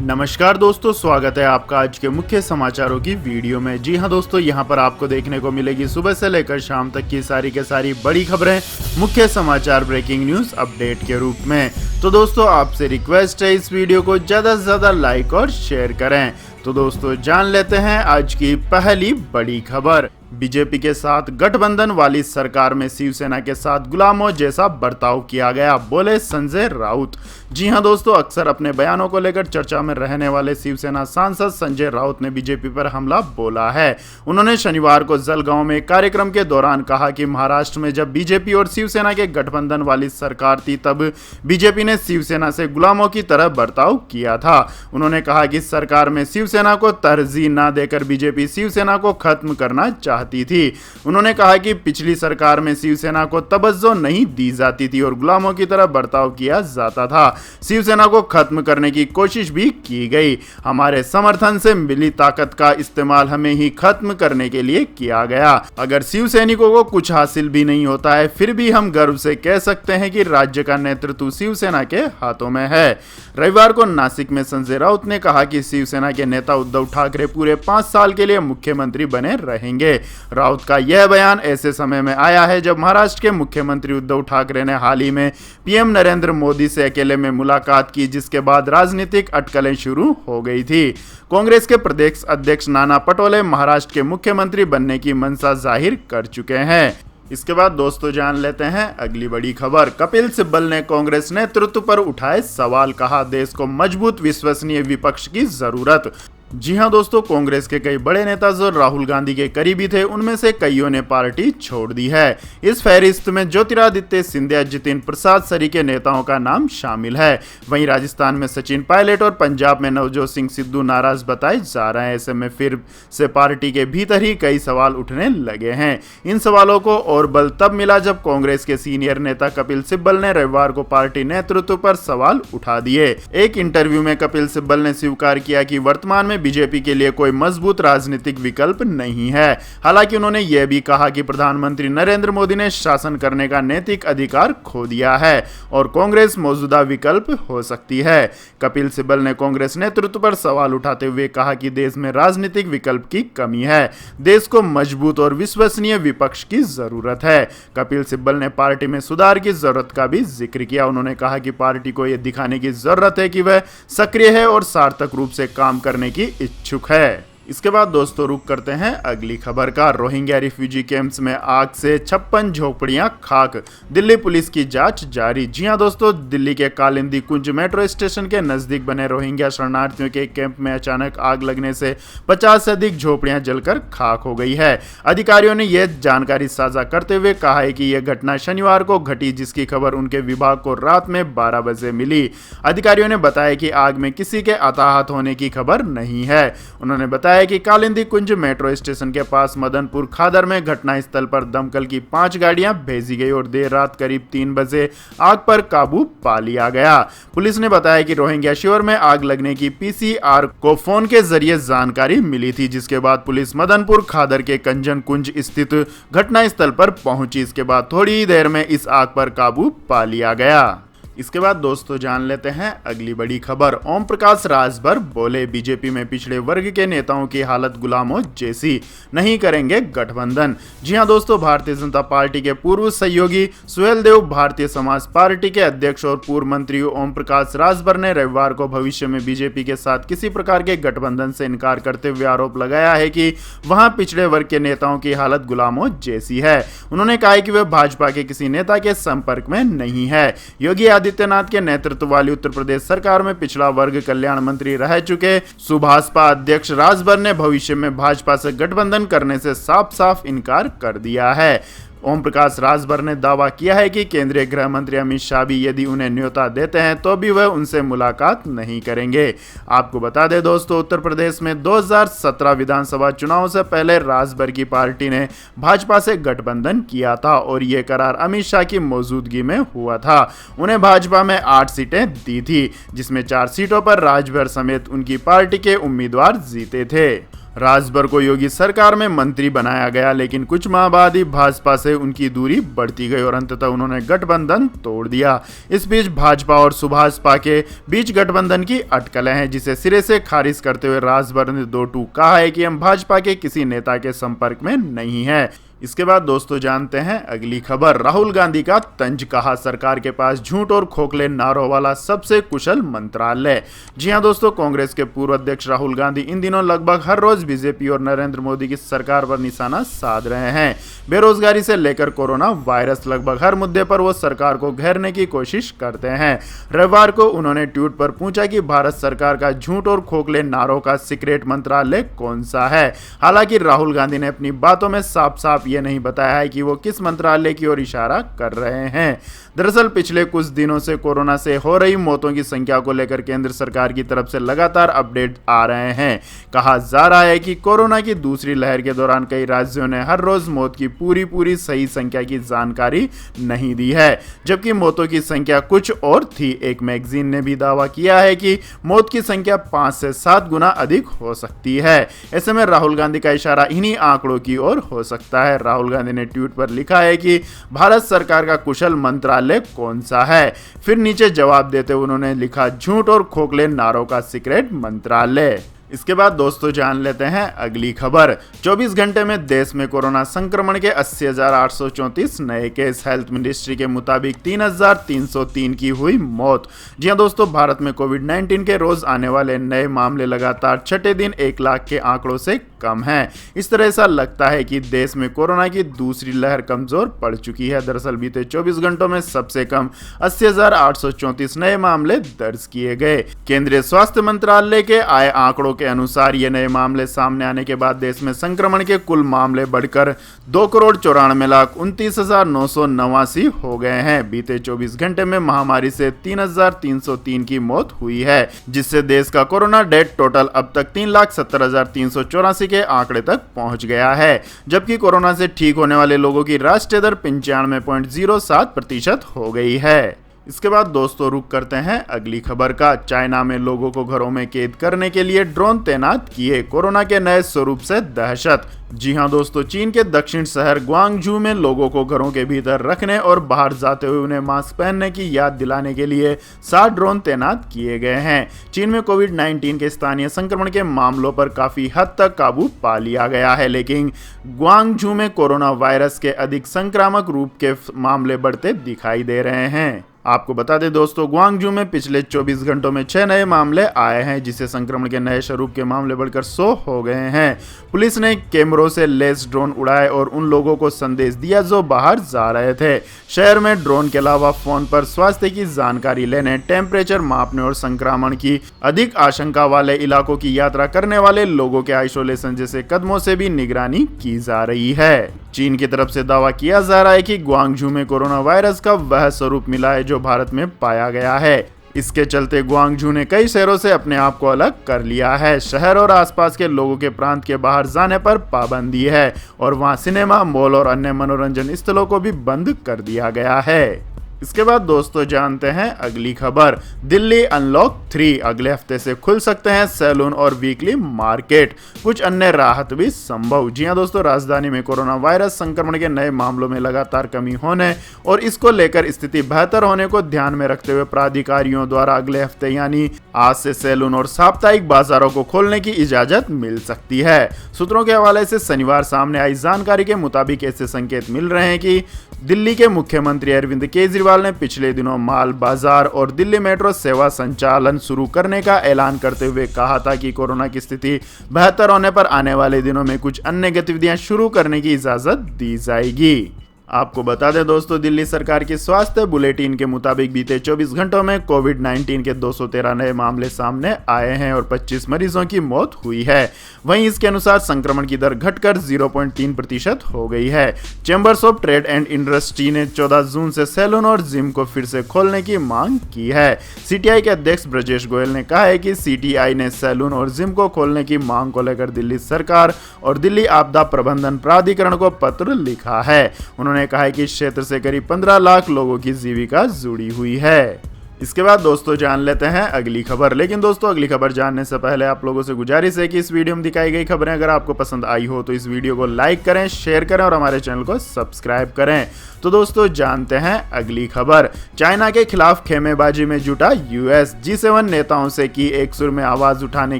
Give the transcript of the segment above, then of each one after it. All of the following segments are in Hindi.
नमस्कार दोस्तों, स्वागत है आपका आज के मुख्य समाचारों की वीडियो में। जी हां दोस्तों, यहां पर आपको देखने को मिलेगी सुबह से लेकर शाम तक की सारी के सारी बड़ी खबरें मुख्य समाचार ब्रेकिंग न्यूज अपडेट के रूप में। तो दोस्तों, आपसे रिक्वेस्ट है इस वीडियो को ज़्यादा से ज़्यादा लाइक और शेयर करें। तो दोस्तों, जान लेते हैं आज की पहली बड़ी खबर। बीजेपी के साथ गठबंधन वाली सरकार में शिवसेना के साथ गुलामों जैसा बर्ताव किया गया, बोले संजय राउत। जी हां दोस्तों, अक्सर अपने बयानों को लेकर चर्चा में रहने वाले शिवसेना सांसद संजय राउत ने बीजेपी पर हमला बोला है। उन्होंने शनिवार को जलगांव में कार्यक्रम के दौरान कहा कि महाराष्ट्र में जब बीजेपी और शिवसेना के गठबंधन वाली सरकार थी तब बीजेपी ने शिवसेना से गुलामों की तरह बर्ताव किया था। उन्होंने कहा कि सरकार में शिवसेना को तरजीह न देकर बीजेपी शिवसेना को खत्म करना चाहती थी। उन्होंने कहा कि पिछली सरकार में शिवसेना को तवज्जो नहीं दी जाती थी और गुलामों की तरह बर्ताव किया जाता था। शिवसेना को खत्म करने की कोशिश भी की गई। हमारे समर्थन से मिली ताकत का इस्तेमाल हमें ही खत्म करने के लिए किया गया। अगर शिव सैनिकों को कुछ हासिल भी नहीं होता है, फिर भी हम गर्व से कह सकते हैं कि राज्य का नेतृत्व शिवसेना के हाथों में है। रविवार को नासिक में संजय राउत ने कहा कि शिवसेना के नेता उद्धव ठाकरे पूरे 5 साल के लिए मुख्यमंत्री बने रहेंगे। राउत का यह बयान ऐसे समय में आया है जब महाराष्ट्र के मुख्यमंत्री उद्धव ठाकरे ने हाल ही में पीएम नरेंद्र मोदी से अकेले में मुलाकात की, जिसके बाद राजनीतिक अटकलें शुरू हो गई थी। कांग्रेस के प्रदेश अध्यक्ष नाना पटोले महाराष्ट्र के मुख्यमंत्री बनने की मंशा जाहिर कर चुके हैं। इसके बाद दोस्तों, जान लेते हैं अगली बड़ी खबर। कपिल सिब्बल ने कांग्रेस नेतृत्व पर उठाए सवाल, कहा देश को मजबूत विश्वसनीय विपक्ष की जरूरत। जी हां दोस्तों, कांग्रेस के कई बड़े नेता जो राहुल गांधी के करीबी थे, उनमें से कईयों ने पार्टी छोड़ दी है। इस फहरिस्त में ज्योतिरादित्य सिंधिया, जितिन प्रसाद सरी के नेताओं का नाम शामिल है। वहीं राजस्थान में सचिन पायलट और पंजाब में नवजोत सिंह सिद्धू नाराज बताए जा रहे हैं। ऐसे में फिर से पार्टी के भीतर ही कई सवाल उठने लगे हैं। इन सवालों को और बल तब मिला जब कांग्रेस के सीनियर नेता कपिल सिब्बल ने रविवार को पार्टी नेतृत्व पर सवाल उठा दिए। एक इंटरव्यू में कपिल सिब्बल ने स्वीकार किया कि वर्तमान में बीजेपी के लिए कोई मजबूत राजनीतिक विकल्प नहीं है। हालांकि उन्होंने यह भी कहा कि प्रधानमंत्री नरेंद्र मोदी ने शासन करने का नैतिक अधिकार खो दिया है और कांग्रेस मौजूदा विकल्प हो सकती है। कपिल सिब्बल ने कांग्रेस नेतृत्व पर सवाल उठाते हुए कहा कि देश में राजनीतिक विकल्प की कमी है। देश को मजबूत और विश्वसनीय विपक्ष की जरूरत है। कपिल सिब्बल ने पार्टी में सुधार की जरूरत का भी जिक्र किया। उन्होंने कहा कि पार्टी को यह दिखाने की जरूरत है कि वह सक्रिय है और सार्थक रूप से काम करने की इच्छुक है। इसके बाद दोस्तों, रुक करते हैं अगली खबर का। रोहिंग्या रिफ्यूजी कैंप्स में आग से 56 झोपड़ियां खाक, दिल्ली पुलिस की जांच जारी। जी हां दोस्तों, दिल्ली के कालिंदी कुंज मेट्रो स्टेशन के नजदीक बने रोहिंग्या शरणार्थियों के कैंप में अचानक आग लगने से 50 से अधिक झोपड़ियां जलकर खाक हो गई है। अधिकारियों ने यह जानकारी साझा करते हुए कहा है कि यह घटना शनिवार को घटी, जिसकी खबर उनके विभाग को रात में 12 बजे मिली। अधिकारियों ने बताया कि आग में किसी के हताहत होने की खबर नहीं है। उन्होंने बताया कि कालिंदी कुंज मेट्रो स्टेशन के पास मदनपुर खादर में घटनास्थल पर दमकल की 5 गाड़ियां भेजी गई और देर रात करीब 3 बजे आग पर काबू पा लिया गया। पुलिस ने बताया कि रोहिंग्या शिविर में आग लगने की पीसीआर को फोन के जरिए जानकारी मिली थी, जिसके बाद पुलिस मदनपुर खादर के कंजन कुंज स्थित घटनास्थल पर पहुंची। इसके बाद थोड़ी ही देर में इस आग पर काबू पा लिया गया। इसके बाद दोस्तों, जान लेते हैं अगली बड़ी खबर। ओम प्रकाश राजभर बोले, बीजेपी में पिछड़े वर्ग के नेताओं की हालत गुलामों जैसी, नहीं करेंगे गठबंधन। जी हां दोस्तों, भारतीय जनता पार्टी के पूर्व सहयोगी सुहेल देव, भारतीय समाज पार्टी के अध्यक्ष और पूर्व मंत्री ओम प्रकाश राजभर ने रविवार को भविष्य में बीजेपी के साथ किसी प्रकार के गठबंधन से इनकार करते हुए आरोप लगाया है कि वहां पिछड़े वर्ग के नेताओं की हालत गुलामों जैसी है। उन्होंने कहा कि वह भाजपा के किसी नेता के संपर्क में नहीं है। योगी आदित्यनाथ के नेतृत्व वाली उत्तर प्रदेश सरकार में पिछड़ा वर्ग कल्याण मंत्री रह चुके सुभाषपा अध्यक्ष राजभर ने भविष्य में भाजपा से गठबंधन करने से साफ साफ इनकार कर दिया है। ओम प्रकाश राजभर ने दावा किया है कि केंद्रीय गृह मंत्री अमित शाह भी यदि उन्हें न्योता देते हैं तो भी वह उनसे मुलाकात नहीं करेंगे। आपको बता दें दोस्तों, उत्तर प्रदेश में 2017 विधानसभा चुनाव से पहले राजभर की पार्टी ने भाजपा से गठबंधन किया था और यह करार अमित शाह की मौजूदगी में हुआ था। उन्हें भाजपा में 8 सीटें दी थी, जिसमें 4 सीटों पर राजभर समेत उनकी पार्टी के उम्मीदवार जीते थे। राजभर को योगी सरकार में मंत्री बनाया गया, लेकिन कुछ माह बाद ही भाजपा से उनकी दूरी बढ़ती गई और अंततः उन्होंने गठबंधन तोड़ दिया। इस बीच भाजपा और सुभाषपा के बीच गठबंधन की अटकलें हैं, जिसे सिरे से खारिज करते हुए राजभर ने दो टूक कहा है कि हम भाजपा के किसी नेता के संपर्क में नहीं है। इसके बाद दोस्तों जानते हैं अगली खबर। राहुल गांधी का तंज, कहा सरकार के पास झूठ और खोखले नारों वाला सबसे कुशल मंत्रालय। जी हां दोस्तों, कांग्रेस के पूर्व अध्यक्ष राहुल गांधी इन दिनों लगभग हर रोज बीजेपी और नरेंद्र मोदी की सरकार पर निशाना साध रहे हैं। बेरोजगारी से लेकर कोरोना वायरस, लगभग हर मुद्दे पर वो सरकार को घेरने की कोशिश करते हैं। रविवार को उन्होंने ट्वीट पर पूछा कि भारत सरकार का झूठ और खोखले नारों का सीक्रेट मंत्रालय कौन सा है। हालांकि राहुल गांधी ने अपनी बातों में साफ साफ ये नहीं बताया है कि वो किस मंत्रालय की ओर इशारा कर रहे हैं। दरअसल पिछले कुछ दिनों से कोरोना से हो रही मौतों की संख्या को लेकर केंद्र सरकार की तरफ से लगातार अपडेट आ रहे हैं। कहा जा रहा है कि कोरोना की दूसरी लहर के दौरान कई राज्यों ने हर रोज मौत की पूरी सही संख्या की जानकारी नहीं दी है, जबकि मौतों की संख्या कुछ और थी। एक मैगजीन ने भी दावा किया है कि मौत की संख्या 5 से 7 गुना अधिक हो सकती है। ऐसे में राहुल गांधी का इशारा इन्हीं आंकड़ों की ओर हो सकता है। राहुल गांधी ने ट्वीट पर लिखा है कि भारत सरकार का कुशल मंत्रालय कौन सा है। फिर नीचे जवाब देते हुए उन्होंने लिखा, झूठ और खोखले नारों का सीक्रेट मंत्रालय। इसके बाद दोस्तों जान लेते हैं अगली खबर। 24 घंटे में देश में कोरोना संक्रमण के 80,834 नए केस। हेल्थ मिनिस्ट्री के मुताबिक 3,303 की हुई मौत। जी हां दोस्तों, भारत में कोविड-19 के रोज आने वाले नए मामले लगातार छठे दिन 1 लाख के आंकड़ों से कम हैं। इस तरह ऐसा लगता है कि देश में कोरोना की दूसरी लहर कमजोर पड़ चुकी है। दरअसल बीते 24 घंटों में सबसे कम 80,834 नए मामले दर्ज किए गए। केंद्रीय स्वास्थ्य मंत्रालय के आए आंकड़ों के अनुसार ये नए मामले सामने आने के बाद देश में संक्रमण के कुल मामले बढ़कर 2,94,29,989 हो गए हैं। बीते 24 घंटे में महामारी से 3,303 की मौत हुई है, जिससे देश का कोरोना डेथ टोटल अब तक 3,70,384 के आंकड़े तक पहुंच गया है। जबकि कोरोना से ठीक होने वाले लोगों की राष्ट्रीय दर 95.07% हो गई है। इसके बाद दोस्तों रुक करते हैं अगली खबर का। चाइना में लोगों को घरों में कैद करने के लिए ड्रोन तैनात किए। कोरोना के नए स्वरूप से दहशत। जी हां दोस्तों, चीन के दक्षिण शहर ग्वांगझू में लोगों को घरों के भीतर रखने और बाहर जाते हुए उन्हें मास्क पहनने की याद दिलाने के लिए 7 ड्रोन तैनात किए गए हैं। चीन में कोविड-19 के स्थानीय संक्रमण के मामलों पर काफी हद तक काबू पा लिया गया है, लेकिन ग्वांगझू में कोरोना वायरस के अधिक संक्रामक रूप के मामले बढ़ते दिखाई दे रहे हैं। आपको बता दें दोस्तों, ग्वांगझू में पिछले 24 घंटों में 6 नए मामले आए हैं, जिससे संक्रमण के नए स्वरूप के मामले बढ़कर 100 हो गए हैं। पुलिस ने कैमरों से लैस ड्रोन उड़ाए और उन लोगों को संदेश दिया जो बाहर जा रहे थे। शहर में ड्रोन के अलावा फोन पर स्वास्थ्य की जानकारी लेने, टेम्परेचर मापने और संक्रमण की अधिक आशंका वाले इलाकों की यात्रा करने वाले लोगों के आइसोलेशन जैसे कदमों से भी निगरानी की जा रही है। चीन की तरफ से दावा किया जा रहा है कि ग्वांगझू में कोरोना वायरस का वह स्वरूप मिला है जो भारत में पाया गया है। इसके चलते ग्वांगझू ने कई शहरों से अपने आप को अलग कर लिया है। शहर और आसपास के लोगों के प्रांत के बाहर जाने पर पाबंदी है और वहां सिनेमा, मॉल और अन्य मनोरंजन स्थलों को भी बंद कर दिया गया है। इसके बाद दोस्तों जानते हैं अगली खबर। दिल्ली अनलॉक 3, अगले हफ्ते से खुल सकते हैं सैलून और वीकली मार्केट। कुछ अन्य राहत भी संभव। जी हां दोस्तों, राजधानी में कोरोना वायरस संक्रमण के नए मामलों में लगातार कमी होने और इसको लेकर स्थिति बेहतर होने को ध्यान में रखते हुए प्राधिकारियों द्वारा अगले हफ्ते यानी आज से सैलून और साप्ताहिक बाजारों को खोलने की इजाजत मिल सकती है। सूत्रों के हवाले से शनिवार सामने आई जानकारी के मुताबिक ऐसे संकेत मिल रहे हैं कि दिल्ली के मुख्यमंत्री अरविंद केजरीवाल ने पिछले दिनों माल बाजार और दिल्ली मेट्रो सेवा संचालन शुरू करने का ऐलान करते हुए कहा था कि कोरोना की स्थिति बेहतर होने पर आने वाले दिनों में कुछ अन्य गतिविधियां शुरू करने की इजाजत दी जाएगी। आपको बता दें दोस्तों, दिल्ली सरकार की स्वास्थ्य बुलेटिन के मुताबिक बीते 24 घंटों में कोविड-19 के 213 नए मामले सामने आए हैं और 25 मरीजों की मौत हुई है। वहीं इसके अनुसार संक्रमण की दर घटकर 0.3% हो गई है। Chambers of trade and industry ने 14 जून से सैलून और जिम को फिर से खोलने की मांग की है। सीटीआई के अध्यक्ष ब्रजेश गोयल ने कहा है कि सीटीआई ने सैलून और जिम को खोलने की मांग को लेकर दिल्ली सरकार और दिल्ली आपदा प्रबंधन प्राधिकरण को पत्र लिखा है। उन्होंने कहा है कि इस क्षेत्र से करीब 15 लाख लोगों की जीविका जुड़ी हुई है। इसके बाद दोस्तों जान लेते हैं अगली खबर। लेकिन दोस्तों अगली खबर जानने से पहले आप लोगों से गुजारिश है कि इस वीडियो में दिखाई गई खबरें अगर आपको पसंद आई हो तो इस वीडियो को लाइक करें, शेयर करें और हमारे चैनल को सब्सक्राइब करें। तो दोस्तों जानते हैं अगली खबर। चाइना के खिलाफ खेमेबाजी में जुटा यूएस, G7 नेताओं से की एक सुर में आवाज उठाने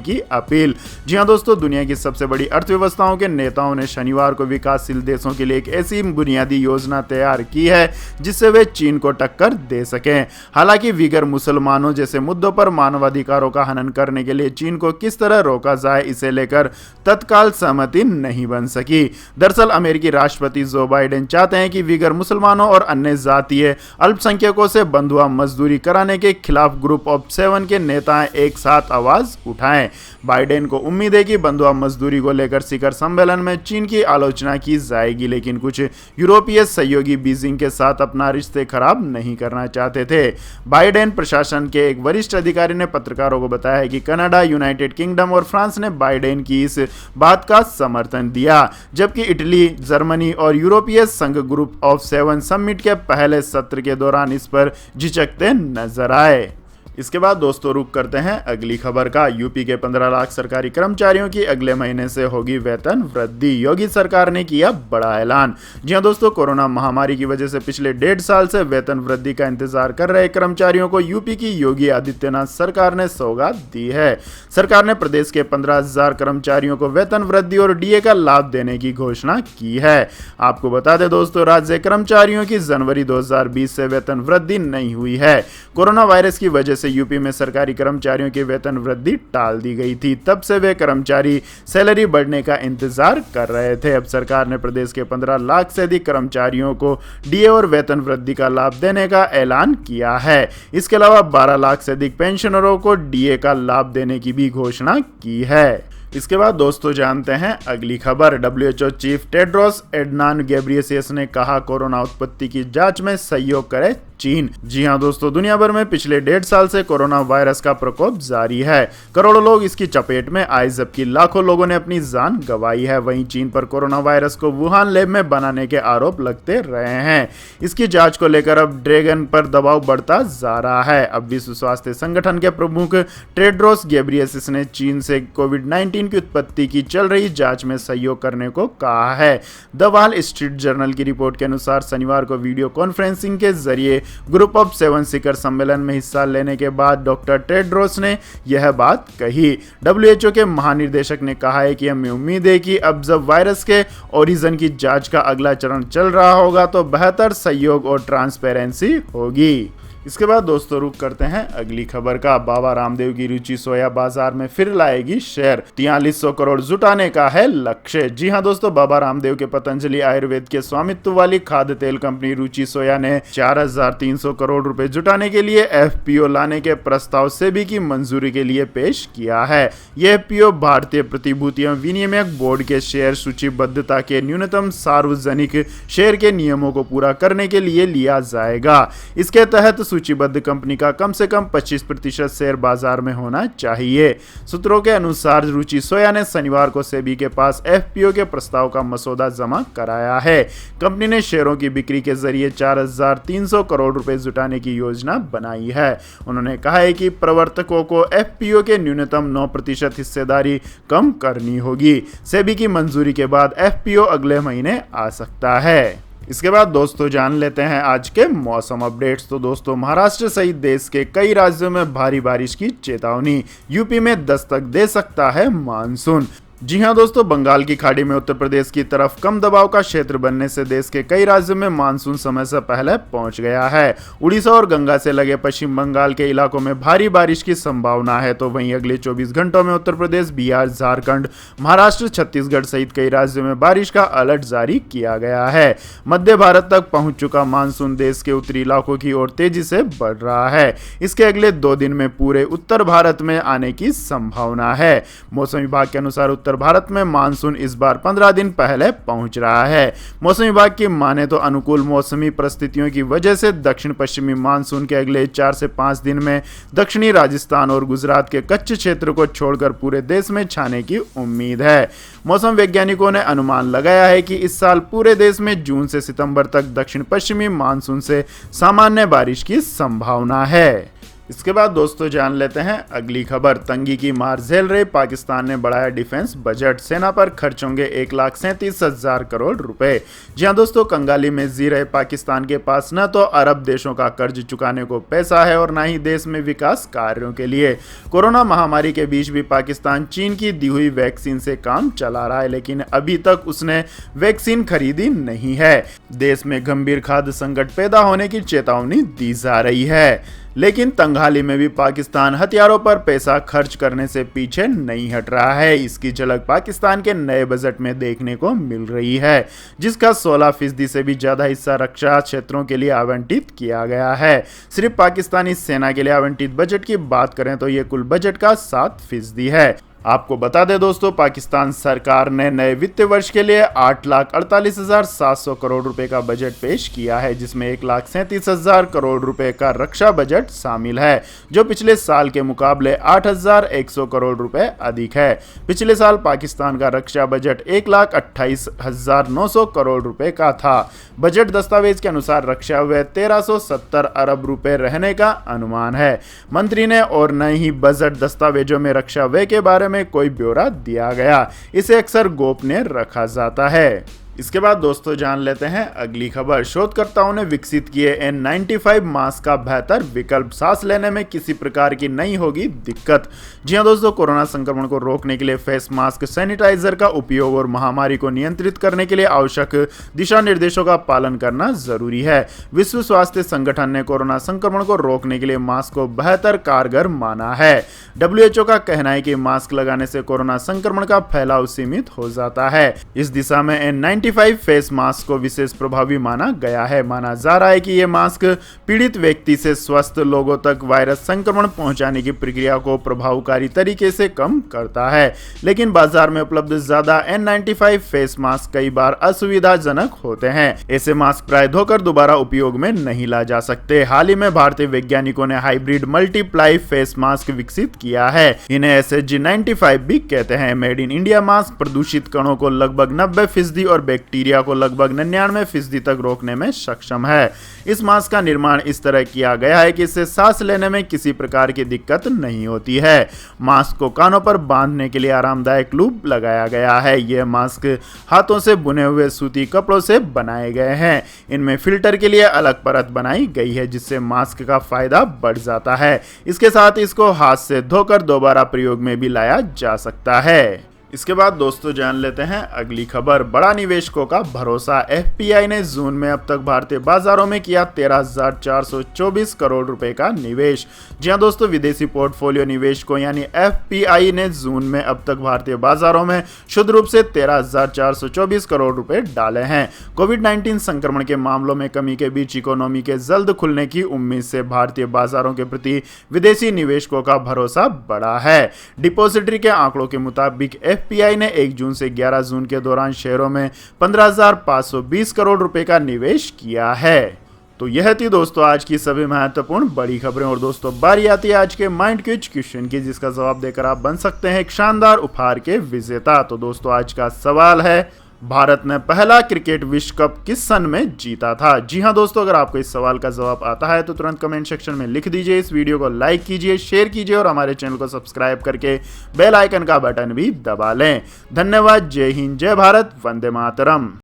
की अपील। जी हां दोस्तों, दुनिया की सबसे बड़ी अर्थव्यवस्थाओं के नेताओं ने शनिवार को विकासशील देशों के लिए एक ऐसी बुनियादी योजना तैयार की है जिससे वे चीन को टक्कर दे सकें। हालांकि विगर मुसलमानों जैसे मुद्दों पर मानवाधिकारों का हनन करने के लिए चीन को किस तरह रोका जाए, इसे लेकर तत्काल सहमति नहीं बन सकी। दरअसल अमेरिकी राष्ट्रपति जो बाइडेन चाहते हैं कि विगर मुसलमानों और अन्य जातीय अल्पसंख्यकों से बंधुआ मजदूरी कराने के खिलाफ ग्रुप ऑफ 7 के नेता एक साथ आवाज उठाएं। बाइडेन को उम्मीद है कि बंधुआ मजदूरी को लेकर शिखर सम्मेलन में चीन की आलोचना की जाएगी, लेकिन कुछ यूरोपीय सहयोगी बीजिंग के साथ अपना रिश्ते खराब नहीं करना चाहते थे। बाइडेन प्रशासन के एक वरिष्ठ अधिकारी ने पत्रकारों को बताया कि कनाडा, यूनाइटेड किंगडम और फ्रांस ने बाइडेन की इस बात का समर्थन दिया, जबकि इटली, जर्मनी और यूरोपीय संघ ग्रुप ऑफ 7 समिट के पहले सत्र के दौरान इस पर झिझकते नजर आए। इसके बाद दोस्तों रुक करते हैं अगली खबर का। यूपी के 15 लाख सरकारी कर्मचारियों की अगले महीने से होगी वेतन वृद्धि, योगी सरकार ने किया बड़ा ऐलान। जी हां दोस्तों, कोरोना महामारी की वजह से पिछले 1.5 साल से वेतन वृद्धि का इंतजार कर रहे कर्मचारियों को यूपी की योगी आदित्यनाथ सरकार ने सौगात दी है। सरकार ने प्रदेश के 15,000 कर्मचारियों को वेतन वृद्धि और डीए का लाभ देने की घोषणा की है। आपको बता दें दोस्तों, राज्य कर्मचारियों की जनवरी 2020 से वेतन वृद्धि नहीं हुई है। कोरोना वायरस की वजह से यूपी में सरकारी कर्मचारियों की वेतन वृद्धि टाल दी गई थी। तब से वे कर्मचारी सैलरी बढ़ने का इंतजार कर रहे थे। अब सरकार ने प्रदेश के 15 लाख से अधिक कर्मचारियों को डीए और वेतन वृद्धि का लाभ देने का ऐलान किया है। इसके अलावा 12 लाख से अधिक पेंशनरों को डीए का लाभ देने की भी घोषणा की है। इसके बाद दोस्तों जानते हैं अगली खबर। WHO चीफ टेड्रोस एडनान गेब्रियेसस ने कहा कोरोना उत्पत्ति की जांच में सहयोग करे चीन। जी हां दोस्तों, दुनिया भर में पिछले 1.5 साल से कोरोना वायरस का प्रकोप जारी है। करोड़ों लोग इसकी चपेट में आए, जबकि लाखों लोगों ने अपनी जान गंवाई है। वहीं चीन पर कोरोना वायरस को वुहान लैब में बनाने के आरोप लगते रहे हैं। इसकी जांच को लेकर अब ड्रैगन पर दबाव बढ़ता जा रहा है। अब विश्व स्वास्थ्य संगठन के प्रमुख टेड्रोस गेब्रियेसस ने चीन से कोविड-19 की उत्पत्ति की चल रही जांच में सहयोग करने को कहा है। द वॉल स्ट्रीट जर्नल की रिपोर्ट के अनुसार शनिवार को वीडियो कॉन्फ्रेंसिंग के जरिए ग्रुप ऑफ 7 शिखर सम्मेलन में हिस्सा लेने के बाद डॉक्टर टेड्रोस ने यह बात कही। WHO के महानिदेशक ने कहा है कि हमें उम्मीद है कि अब जब वायरस के ओरिजिन की जांच का अगला चरण चल रहा होगा तो बेहतर सहयोग और ट्रांसपेरेंसी होगी। इसके बाद दोस्तों रुक करते हैं अगली खबर का। बाबा रामदेव की रुचि सोया बाजार में फिर लाएगी शेयर, 4300 करोड़ जुटाने का है लक्ष्य। जी हां दोस्तों, बाबा रामदेव के पतंजलि आयुर्वेद के स्वामित्व वाली खाद्य तेल कंपनी रुचि सोया ने 4300 करोड़ रुपए जुटाने के लिए FPO लाने के प्रस्ताव सेबी की मंजूरी के लिए पेश किया है। यह FPO भारतीय प्रतिभूतियों विनियामक बोर्ड के शेयर सूचीबद्धता के न्यूनतम सार्वजनिक शेयर के नियमों को पूरा करने के लिए लिया जाएगा। इसके तहत सूचीबद्ध कंपनी का कम से कम 25% शेयर बाजार में होना चाहिए। सूत्रों के अनुसार रुचि सोया ने शनिवार को सेबी के पास FPO के प्रस्ताव का मसौदा जमा कराया है। कंपनी ने शेयरों की बिक्री के जरिए 4300 करोड़ रुपए जुटाने की योजना बनाई है। उन्होंने कहा है कि प्रवर्तकों को FPO के न्यूनतम 9% हिस्सेदारी कम करनी होगी। सेबी की मंजूरी के बाद FPO अगले महीने आ सकता है। इसके बाद दोस्तों जान लेते हैं आज के मौसम अपडेट्स। तो दोस्तों, महाराष्ट्र सहित देश के कई राज्यों में भारी बारिश की चेतावनी, यूपी में दस्तक दे सकता है मानसून। जी हां दोस्तों, बंगाल की खाड़ी में उत्तर प्रदेश की तरफ कम दबाव का क्षेत्र बनने से देश के कई राज्यों में मानसून समय से पहले पहुंच गया है। उड़ीसा और गंगा से लगे पश्चिम बंगाल के इलाकों में भारी बारिश की संभावना है। तो वहीं अगले 24 घंटों में उत्तर प्रदेश, बिहार, झारखंड, महाराष्ट्र, छत्तीसगढ़ सहित कई राज्यों में बारिश का अलर्ट जारी किया गया है। मध्य भारत तक पहुंच चुका मानसून देश के उत्तरी इलाकों की ओर तेजी से बढ़ रहा है। इसके अगले 2 दिन में पूरे उत्तर भारत में आने की संभावना है। मौसम विभाग के अनुसार उत्तर भारत में मानसून इस बार 15 दिन पहले पहुंच रहा है। मौसम विभाग की माने तो अनुकूल मौसमी परिस्थितियों की वजह से दक्षिण पश्चिमी मानसून के अगले 4 से 5 दिन में दक्षिणी राजस्थान और गुजरात के कच्छ क्षेत्र को छोड़कर पूरे देश में छाने की उम्मीद है। मौसम वैज्ञानिकों ने अनुमान लगाया है कि इस साल पूरे देश में जून से सितंबर तक दक्षिण पश्चिमी मानसून से सामान्य बारिश की संभावना है। इसके बाद दोस्तों जान लेते हैं अगली खबर। तंगी की मार झेल रहे पाकिस्तान ने बढ़ाया डिफेंस बजट, सेना पर खर्च होंगे 1,37,000 करोड़ रुपए। जी हां दोस्तों, कंगाली में जी रहे पाकिस्तान के पास न तो अरब देशों का कर्ज चुकाने को पैसा है और न ही देश में विकास कार्यों के लिए। कोरोना महामारी के बीच भी पाकिस्तान चीन की दी हुई वैक्सीन से काम चला रहा है, लेकिन अभी तक उसने वैक्सीन खरीदी नहीं है। देश में गंभीर खाद्य संकट पैदा होने की चेतावनी दी जा रही है, लेकिन तंगहाली में भी पाकिस्तान हथियारों पर पैसा खर्च करने से पीछे नहीं हट रहा है। इसकी झलक पाकिस्तान के नए बजट में देखने को मिल रही है, जिसका 16% से भी ज्यादा हिस्सा रक्षा क्षेत्रों के लिए आवंटित किया गया है। सिर्फ पाकिस्तानी सेना के लिए आवंटित बजट की बात करें तो ये कुल बजट का 7% है। आपको बता दें दोस्तों, पाकिस्तान सरकार ने नए वित्तीय वर्ष के लिए 8,48,700 करोड़ रुपए का बजट पेश किया है, जिसमें 1,37,000 करोड़ रुपए का रक्षा बजट शामिल है, जो पिछले साल के मुकाबले 8,100 करोड़ रुपए अधिक है। पिछले साल पाकिस्तान का रक्षा बजट 1,28,900 करोड़ रुपए का था। बजट दस्तावेज के अनुसार रक्षा व्यय 1,370 अरब रुपए रहने का अनुमान है। मंत्री ने और न ही बजट दस्तावेजों में रक्षा व्यय के बारे में कोई ब्यौरा दिया गया, इसे अक्सर गोपनीय रखा जाता है। इसके बाद दोस्तों जान लेते हैं अगली खबर। शोधकर्ताओं ने विकसित किए N95 मास्क का बेहतर विकल्प, सांस लेने में किसी प्रकार की नहीं होगी दिक्कत। जी हां दोस्तों, कोरोना संक्रमण को रोकने के लिए फेस मास्क, सैनिटाइजर का उपयोग और महामारी को नियंत्रित करने के लिए आवश्यक दिशा निर्देशों का पालन करना जरूरी है। विश्व स्वास्थ्य संगठन ने कोरोना संक्रमण को रोकने के लिए मास्क को बेहतर कारगर माना है। WHO का कहना है कि मास्क लगाने से कोरोना संक्रमण का फैलाव सीमित हो जाता है। इस दिशा में N95 फेस मास्क को विशेष प्रभावी माना गया है। माना जा रहा है कि यह मास्क पीड़ित व्यक्ति से स्वस्थ लोगों तक वायरस संक्रमण पहुंचाने की प्रक्रिया को प्रभावकारी तरीके से कम करता है, लेकिन बाजार में उपलब्ध ज्यादा N95 फेस मास्क कई बार असुविधाजनक होते हैं। ऐसे मास्क प्राय धोकर दोबारा उपयोग में नहीं ला जा सकते। हाल ही में भारतीय वैज्ञानिकों ने हाइब्रिड मल्टीप्लाई फेस मास्क विकसित किया है। इन्हें SG95 भी कहते हैं। मेड इन इंडिया मास्क प्रदूषित कणों को लगभग 90% और बैक्टीरिया को लगभग 99% तक रोकने में सक्षम है। इस मास्क का निर्माण इस तरह किया गया है कि इससे सांस लेने में किसी प्रकार की दिक्कत नहीं होती है। मास्क को कानों पर बांधने के लिए आरामदायक लूप लगाया गया है। यह मास्क हाथों से बुने हुए सूती कपड़ों से बनाए गए हैं। इनमें फिल्टर के लिए अलग परत बनाई गई है, जिससे मास्क का फायदा बढ़ जाता है। इसके साथ इसको हाथ से धोकर दोबारा प्रयोग में भी लाया जा सकता है। इसके बाद दोस्तों जान लेते हैं अगली खबर। बड़ा निवेशकों का भरोसा। FPI ने जून में अब तक भारतीय बाजारों में किया 13,424 करोड़ रुपए का निवेश। जी हां दोस्तों, विदेशी पोर्टफोलियो निवेशकों यानी FPI ने जून में अब तक भारतीय बाजारों में शुद्ध रूप से 13,424 करोड़ रुपए डाले हैं। कोविड-19 संक्रमण के मामलों में कमी के बीच इकोनॉमी के जल्द खुलने की उम्मीद से भारतीय बाजारों के प्रति विदेशी निवेशकों का भरोसा बढ़ा है। डिपॉजिटरी के आंकड़ों के मुताबिक FPI ने 1 जून से 11 जून के दौरान शेयरों में 15,520 करोड़ रुपए का निवेश किया है। तो यह थी दोस्तों आज की सभी महत्वपूर्ण बड़ी खबरें। और दोस्तों बारी आती है आज के माइंड क्विज क्वेश्चन की, जिसका जवाब देकर आप बन सकते हैं एक शानदार उपहार के विजेता। तो दोस्तों आज का सवाल है, भारत ने पहला क्रिकेट विश्व कप किस सन में जीता था? जी हां दोस्तों, अगर आपको इस सवाल का जवाब आता है तो तुरंत कमेंट सेक्शन में लिख दीजिए। इस वीडियो को लाइक कीजिए, शेयर कीजिए और हमारे चैनल को सब्सक्राइब करके बेल आइकन का बटन भी दबा लें। धन्यवाद। जय हिंद, जय भारत, वंदे मातरम।